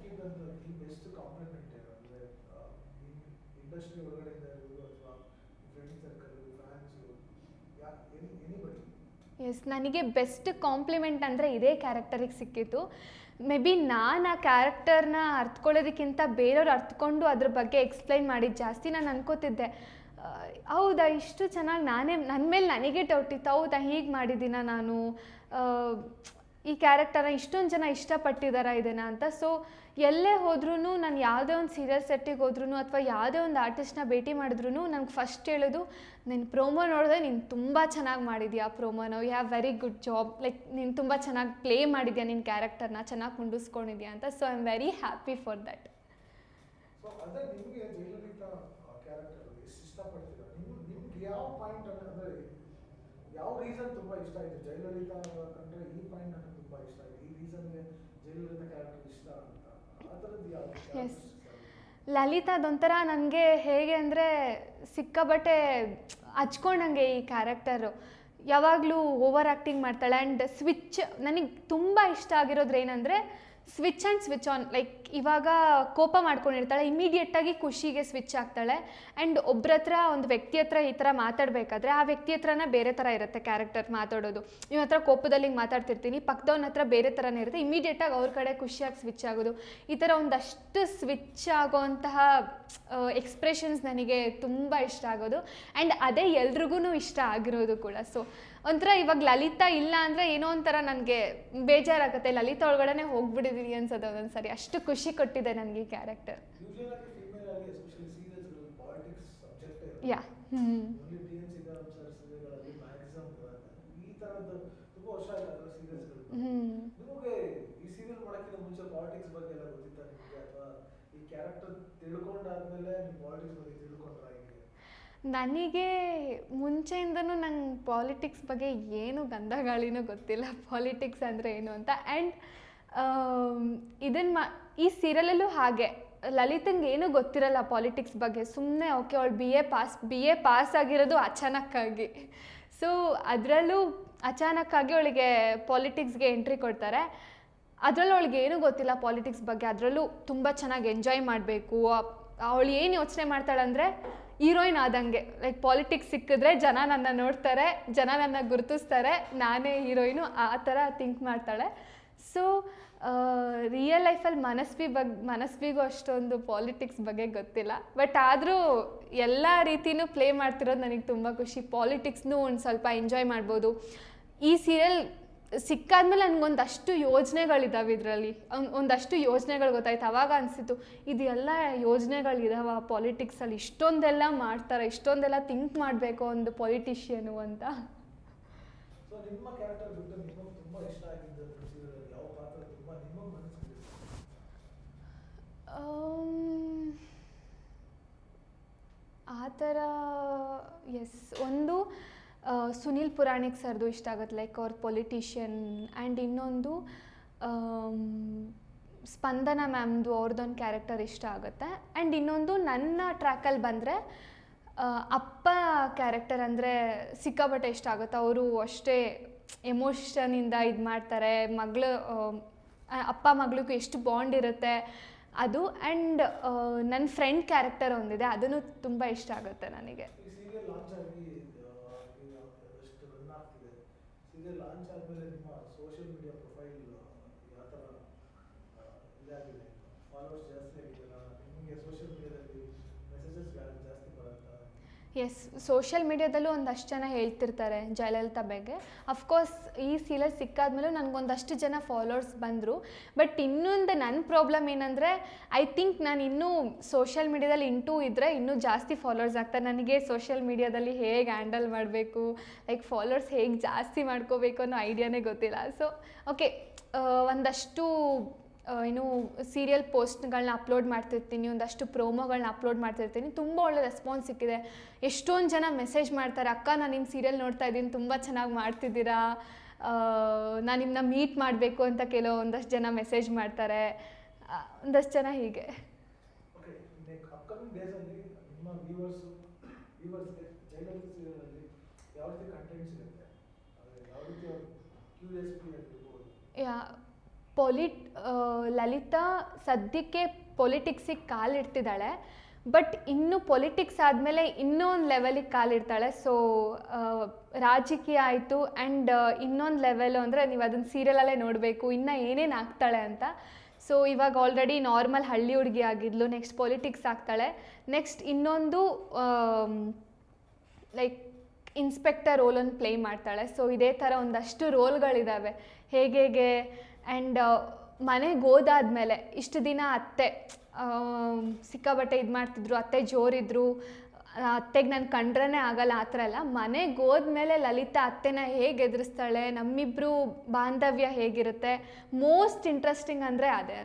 ಸಿಕ್ಕಿದ್ದಂತ ಈ best compliment ಏನು ಅಂದರೆ ಇಂಡಸ್ಟ್ರಿ ಒಳಗಡೆಯಿಂದ ಇರ್ಬೋದು ಅಥವಾ friend circle fans anybody? Yes, ನನಗೆ ಬೆಸ್ಟ್ ಕಾಂಪ್ಲಿಮೆಂಟ್ ಅಂದರೆ ಇದೇ ಕ್ಯಾರೆಕ್ಟರಿಗೆ ಸಿಕ್ಕಿತ್ತು. ಮೇ ಬಿ ನಾನು ಆ ಕ್ಯಾರೆಕ್ಟರ್ನ ಅರ್ಥಕೊಳ್ಳೋದಕ್ಕಿಂತ ಬೇರೆಯವ್ರು ಅರ್ಥಕೊಂಡು ಅದ್ರ ಬಗ್ಗೆ ಎಕ್ಸ್ಪ್ಲೈನ್ ಮಾಡಿದ್ದು ಜಾಸ್ತಿ. ನಾನು ಅನ್ಕೋತಿದ್ದೆ ಹೌದಾ ಇಷ್ಟು ಚೆನ್ನಾಗಿ ನನ್ನ ಮೇಲೆ ನನಗೆ ಡೌಟ್ ಇತ್ತು, ಹೌದಾ ಹೀಗೆ ಮಾಡಿದ್ದೀನ ನಾನು, ಈ ಕ್ಯಾರೆಕ್ಟರ್ನ ಇಷ್ಟೊಂದು ಜನ ಇಷ್ಟಪಟ್ಟಿದ್ದಾರಾ ಇದನ್ನು ಅಂತ. ಸೊ ಎಲ್ಲೇ ಹೋದ್ರೂ ನಾನು ಯಾವುದೇ ಒಂದು ಸೀರಿಯಲ್ ಸೆಟ್ಟಿಗೆ ಹೋದ್ರೂ ಅಥವಾ ಯಾವುದೇ ಒಂದು ಆರ್ಟಿಸ್ಟ್ನ ಭೇಟಿ ಮಾಡಿದ್ರು ನನಗೆ ಫಸ್ಟ್ ಹೇಳೋದು, ನಿನ್ನ ಪ್ರೋಮೋ ನೋಡಿದೆ, ನೀನು ತುಂಬ ಚೆನ್ನಾಗಿ ಮಾಡಿದ್ಯಾ ಪ್ರೋಮೋನ, you have very good job, like ನೀನು ತುಂಬ ಚೆನ್ನಾಗಿ ಪ್ಲೇ ಮಾಡಿದ್ಯಾ ನಿನ್ನ ಕ್ಯಾರೆಕ್ಟರ್ನ, ಚೆನ್ನಾಗಿ ಮುಂಡಿಸ್ಕೊಂಡಿದ್ಯಾ ಅಂತ. So I am very happy for that. So ಅದೇ ನಿಮಗೆ ಜಯಲಲಿತಾ ಕ್ಯಾರೆಕ್ಟರ್ ಎಷ್ಟು ಇಷ್ಟಪಡ್ತೀರಾ? ನಿಮ್ಗೆ ಯಾವ ಪಾಯಿಂಟ್ ಅಂದರೆ ಯಾವ ರೀಸನ್ ತುಂಬ ಇಷ್ಟ ಆಯಿತು? ಜಯಲಲಿತಾ ಕಂಡ್ರೆ ಈ ಪಾಯಿಂಟ್ ನನಗೆ ತುಂಬ ಇಷ್ಟ ಆಯಿತು, ಈ ರೀಸನ್ಗೆ ಜಯಲಲಿತಾ ಕ್ಯಾರೆಕ್ಟರ್ ಇಷ್ಟ ಅಂತ, ಆ ಥರದ್ದು ಯಾವ? ಎಸ್, ಲಲಿತಾದೊಂಥರ ನನಗೆ ಹೇಗೆ ಅಂದರೆ ಸಿಕ್ಕಾಬಟ್ಟೆ ಹಚ್ಕೊಂಡಂಗೆ ಈ ಕ್ಯಾರೆಕ್ಟರು. ಯಾವಾಗಲೂ ಓವರ್ ಆ್ಯಕ್ಟಿಂಗ್ ಮಾಡ್ತಾಳೆ. ಆ್ಯಂಡ್ ಸ್ವಿಚ್ ನನಗೆ ತುಂಬ ಇಷ್ಟ ಆಗಿರೋದು ಏನಂದರೆ switch and switch on. Like ಇವಾಗ ಕೋಪ ಮಾಡ್ಕೊಂಡಿರ್ತಾಳೆ, ಇಮಿಡಿಯೇಟಾಗಿ ಖುಷಿಗೆ ಸ್ವಿಚ್ ಆಗ್ತಾಳೆ. ಆ್ಯಂಡ್ ಒಬ್ಬರ ಹತ್ರ, ಒಂದು ವ್ಯಕ್ತಿ ಹತ್ರ ಈ ಥರ ಮಾತಾಡಬೇಕಾದ್ರೆ ಆ ವ್ಯಕ್ತಿ ಹತ್ರನೇ ಬೇರೆ ಥರ ಇರುತ್ತೆ ಕ್ಯಾರೆಕ್ಟರ್ ಮಾತಾಡೋದು. ಇವ್ನ ಹತ್ರ ಕೋಪದಲ್ಲಿ ಹಿಂಗೆ ಮಾತಾಡ್ತಿರ್ತೀನಿ, ಪಕ್ಕದವನ ಹತ್ರ ಬೇರೆ ಥರನೇ ಇರುತ್ತೆ, ಇಮಿಡಿಯೇಟಾಗಿ ಅವ್ರ ಕಡೆ ಖುಷಿಯಾಗಿ ಸ್ವಿಚ್ ಆಗೋದು. ಈ ಥರ ಒಂದಷ್ಟು ಸ್ವಿಚ್ ಆಗೋವಂತಹ ಎಕ್ಸ್ಪ್ರೆಷನ್ಸ್ ನನಗೆ ತುಂಬ ಇಷ್ಟ ಆಗೋದು. ಆ್ಯಂಡ್ ಅದೇ ಎಲ್ರಿಗೂ ಇಷ್ಟ ಆಗಿರೋದು ಕೂಡ. ಸೊ ಒಂಥರ ಇವಾಗ ಲಲಿತಾ ಇಲ್ಲ ಅಂದರೆ ಏನೋ ಒಂಥರ ನನಗೆ ಬೇಜಾರಾಗುತ್ತೆ, ಲಲಿತಾ ಒಳಗಡೆ ಹೋಗ್ಬಿಟ್ಟಿದ್ದೀನಿ ಅನ್ಸೋದು ಒಂದೊಂದು ಸರಿ. ಅಷ್ಟು ಖುಷಿ ಕೊಟ್ಟಿದೆ ನನಗೆ ಈ ಕ್ಯಾರೆಕ್ಟರ್. ಯಾ ನನಗೆ ಮುಂಚೆಯಿಂದನೂ ನಂಗೆ ಪಾಲಿಟಿಕ್ಸ್ ಬಗ್ಗೆ ಏನು ಗಂಧ ಗಾಳಿನೂ ಗೊತ್ತಿಲ್ಲ, ಪಾಲಿಟಿಕ್ಸ್ ಅಂದರೆ ಏನು ಅಂತ. ಆ್ಯಂಡ್ ಇದನ್ನು ಈ ಸೀರಿಯಲಲ್ಲೂ ಹಾಗೆ ಲಲಿತಂಗೆ ಏನೂ ಗೊತ್ತಿರಲ್ಲ ಪಾಲಿಟಿಕ್ಸ್ ಬಗ್ಗೆ. ಸುಮ್ಮನೆ ಓಕೆ ಅವಳು ಬಿ ಎ ಪಾಸ್ ಆಗಿರೋದು ಅಚಾನಕ್ಕಾಗಿ. ಸೊ ಅದರಲ್ಲೂ ಅಚಾನಕ್ಕಾಗಿ ಅವಳಿಗೆ ಪಾಲಿಟಿಕ್ಸ್ಗೆ ಎಂಟ್ರಿ ಕೊಡ್ತಾರೆ. ಅದರಲ್ಲೂ ಅವಳಿಗೆ ಏನೂ ಗೊತ್ತಿಲ್ಲ ಪಾಲಿಟಿಕ್ಸ್ ಬಗ್ಗೆ. ಅದರಲ್ಲೂ ತುಂಬ ಚೆನ್ನಾಗಿ ಎಂಜಾಯ್ ಮಾಡಬೇಕು. ಅವಳು ಏನು ಯೋಚನೆ ಮಾಡ್ತಾಳೆ ಅಂದರೆ ಹೀರೋಯಿನ್ ಆದಂಗೆ, ಲೈಕ್ ಪಾಲಿಟಿಕ್ಸ್ ಸಿಕ್ಕಿದ್ರೆ ಜನ ನನ್ನ ನೋಡ್ತಾರೆ, ಜನ ನನ್ನ ಗುರುತಿಸ್ತಾರೆ, ನಾನೇ ಹೀರೋಯಿನು, ಆ ಥರ ಥಿಂಕ್ ಮಾಡ್ತಾಳೆ. ಸೊ ರಿಯಲ್ ಲೈಫಲ್ಲಿ ಮನಸ್ವಿಗೂ ಅಷ್ಟೊಂದು ಪಾಲಿಟಿಕ್ಸ್ ಬಗ್ಗೆ ಗೊತ್ತಿಲ್ಲ. ಬಟ್ ಆದರೂ ಎಲ್ಲ ರೀತಿಯೂ ಪ್ಲೇ ಮಾಡ್ತಿರೋದು ನನಗೆ ತುಂಬ ಖುಷಿ. ಪಾಲಿಟಿಕ್ಸ್ನೂ ಒಂದು ಸ್ವಲ್ಪ ಎಂಜಾಯ್ ಮಾಡ್ಬೋದು. ಈ ಸೀರಿಯಲ್ ಸಿಕ್ಕಾದ್ಮೇಲೆ ನನಗೊಂದಷ್ಟು ಯೋಜನೆಗಳಿದ್ದಾವೆ, ಇದರಲ್ಲಿ ಒಂದಷ್ಟು ಯೋಜನೆಗಳು ಗೊತ್ತಾಯ್ತು. ಆವಾಗ ಅನಿಸಿತು ಇದೆಲ್ಲ ಯೋಜನೆಗಳಿದಾವ ಪಾಲಿಟಿಕ್ಸಲ್ಲಿ, ಇಷ್ಟೊಂದೆಲ್ಲ ಮಾಡ್ತಾರೆ, ಇಷ್ಟೊಂದೆಲ್ಲ ಥಿಂಕ್ ಮಾಡಬೇಕು ಒಂದು ಪೊಲಿಟಿಷಿಯನು ಅಂತ. ಆ ಥರ ಎಸ್, ಒಂದು ಸುನಿಲ್ ಪುರಾಣಿಕ್ ಸರ್ದು ಇಷ್ಟ ಆಗುತ್ತೆ, ಲೈಕ್ ಅವ್ರ ಪೊಲಿಟಿಷಿಯನ್. ಆ್ಯಂಡ್ ಇನ್ನೊಂದು ಸ್ಪಂದನ ಮ್ಯಾಮ್ದು ಅವ್ರದ್ದೊಂದು ಕ್ಯಾರೆಕ್ಟರ್ ಇಷ್ಟ ಆಗುತ್ತೆ. ಆ್ಯಂಡ್ ಇನ್ನೊಂದು ನನ್ನ ಟ್ರ್ಯಾಕಲ್ಲಿ ಬಂದರೆ ಅಪ್ಪ ಕ್ಯಾರೆಕ್ಟರ್ ಅಂದರೆ ಸಿಕ್ಕಾಪಟ್ಟೆ ಇಷ್ಟ ಆಗುತ್ತೆ. ಅವರು ಅಷ್ಟೇ ಎಮೋಷನಿಂದ ಇದು ಮಾಡ್ತಾರೆ, ಅಪ್ಪ ಮಗಳಿಗೂ ಎಷ್ಟು ಬಾಂಡ್ ಇರುತ್ತೆ ಅದು. ಆ್ಯಂಡ್ ನನ್ನ ಫ್ರೆಂಡ್ ಕ್ಯಾರೆಕ್ಟರ್ ಒಂದಿದೆ, ಅದನ್ನು ತುಂಬ ಇಷ್ಟ ಆಗುತ್ತೆ ನನಗೆ. ಎಸ್, ಸೋಷಿಯಲ್ ಮೀಡಿಯಾದಲ್ಲೂ ಒಂದಷ್ಟು ಜನ ಹೇಳ್ತಿರ್ತಾರೆ ಜಯಲಲಿತಾ ಬಗ್ಗೆ. ಅಫ್ಕೋರ್ಸ್ ಈ ಸೀರಿಯಲ್ ಸಿಕ್ಕಾದ್ಮೇಲೂ ನನಗೊಂದಷ್ಟು ಜನ ಫಾಲೋವರ್ಸ್ ಬಂದರು. ಬಟ್ ಇನ್ನೊಂದು ನನ್ನ ಪ್ರಾಬ್ಲಮ್ ಏನಂದರೆ, ಐ ಥಿಂಕ್ ನಾನು ಇನ್ನೂ ಸೋಷಿಯಲ್ ಮೀಡಿಯಾದಲ್ಲಿ ಇದ್ದರೆ ಇನ್ನೂ ಜಾಸ್ತಿ ಫಾಲೋವರ್ಸ್ ಆಗ್ತಾರೆ. ನನಗೆ ಸೋಷಿಯಲ್ ಮೀಡಿಯಾದಲ್ಲಿ ಹೇಗೆ ಹ್ಯಾಂಡಲ್ ಮಾಡಬೇಕು, ಲೈಕ್ ಫಾಲೋವರ್ಸ್ ಹೇಗೆ ಜಾಸ್ತಿ ಮಾಡ್ಕೋಬೇಕು ಅನ್ನೋ ಐಡಿಯಾನೇ ಗೊತ್ತಿಲ್ಲ. ಸೊ ಓಕೆ, ಒಂದಷ್ಟು ಏನು ಸೀರಿಯಲ್ ಪೋಸ್ಟ್ಗಳನ್ನ ಅಪ್ಲೋಡ್ ಮಾಡ್ತಿರ್ತೀನಿ, ಒಂದಷ್ಟು ಪ್ರೋಮೋಗಳನ್ನ ಅಪ್ಲೋಡ್ ಮಾಡ್ತಿರ್ತೀನಿ. ತುಂಬ ಒಳ್ಳೆ ರೆಸ್ಪಾನ್ಸ್ ಸಿಕ್ಕಿದೆ. ಎಷ್ಟೊಂದು ಜನ ಮೆಸೇಜ್ ಮಾಡ್ತಾರೆ, ಅಕ್ಕ ನಾನು ನಿಮ್ಮ ಸೀರಿಯಲ್ ನೋಡ್ತಾ ಇದ್ದೀನಿ, ತುಂಬ ಚೆನ್ನಾಗಿ ಮಾಡ್ತಿದ್ದೀರಾ, ನಾನು ನಿಮ್ಮನ್ನ ಮೀಟ್ ಮಾಡಬೇಕು ಅಂತ ಒಂದಷ್ಟು ಜನ ಮೆಸೇಜ್ ಮಾಡ್ತಾರೆ, ಒಂದಷ್ಟು ಜನ ಹೀಗೆ. ಯಾ ಲಲಿತಾ ಸದ್ಯಕ್ಕೆ ಪೊಲಿಟಿಕ್ಸಿಗೆ ಕಾಲಿಡ್ತಿದ್ದಾಳೆ, ಬಟ್ ಇನ್ನು ಪೊಲಿಟಿಕ್ಸ್ ಆದಮೇಲೆ ಇನ್ನೂ ಒಂದು ಲೆವೆಲಿಗೆ ಕಾಲಿಡ್ತಾಳೆ. ಸೊ ರಾಜಕೀಯ ಆಯಿತು ಆ್ಯಂಡ್ ಇನ್ನೊಂದು ಲೆವೆಲು ಅಂದರೆ ನೀವು ಅದನ್ನು ಸೀರಿಯಲಲ್ಲೇ ನೋಡಬೇಕು ಇನ್ನು ಏನೇನು ಆಗ್ತಾಳೆ ಅಂತ. ಸೊ ಇವಾಗ ಆಲ್ರೆಡಿ ನಾರ್ಮಲ್ ಹಳ್ಳಿ ಹುಡುಗಿ ಆಗಿದ್ಲು, ನೆಕ್ಸ್ಟ್ ಪೊಲಿಟಿಕ್ಸ್ ಆಗ್ತಾಳೆ, ನೆಕ್ಸ್ಟ್ ಇನ್ನೊಂದು ಲೈಕ್ ಇನ್ಸ್ಪೆಕ್ಟರ್ ರೋಲನ್ನು ಪ್ಲೇ ಮಾಡ್ತಾಳೆ. ಸೊ ಇದೇ ಥರ ಒಂದಷ್ಟು ರೋಲ್ಗಳಿದ್ದಾವೆ ಹೇಗೆ. ಆ್ಯಂಡ್ ಮನೆಗೆ ಹೋದಾದ್ಮೇಲೆ ಇಷ್ಟು ದಿನ ಅತ್ತೆ ಸಿಕ್ಕಾಬಟ್ಟೆ ಇದು ಮಾಡ್ತಿದ್ರು, ಅತ್ತೆ ಜೋರಿದ್ರು, ಅತ್ತೆಗೆ ನಾನು ಕಂಡ್ರೇ ಆಗಲ್ಲ ಆ ಥರ ಎಲ್ಲ. ಮನೆಗೆ ಹೋದ್ಮೇಲೆ ಲಲಿತಾ ಅತ್ತೆನ ಹೇಗೆ ಎದುರಿಸ್ತಾಳೆ, ನಮ್ಮಿಬ್ಬರು ಬಾಂಧವ್ಯ ಹೇಗಿರುತ್ತೆ, ಮೋಸ್ಟ್ ಇಂಟ್ರೆಸ್ಟಿಂಗ್ ಅಂದರೆ ಅದೇ.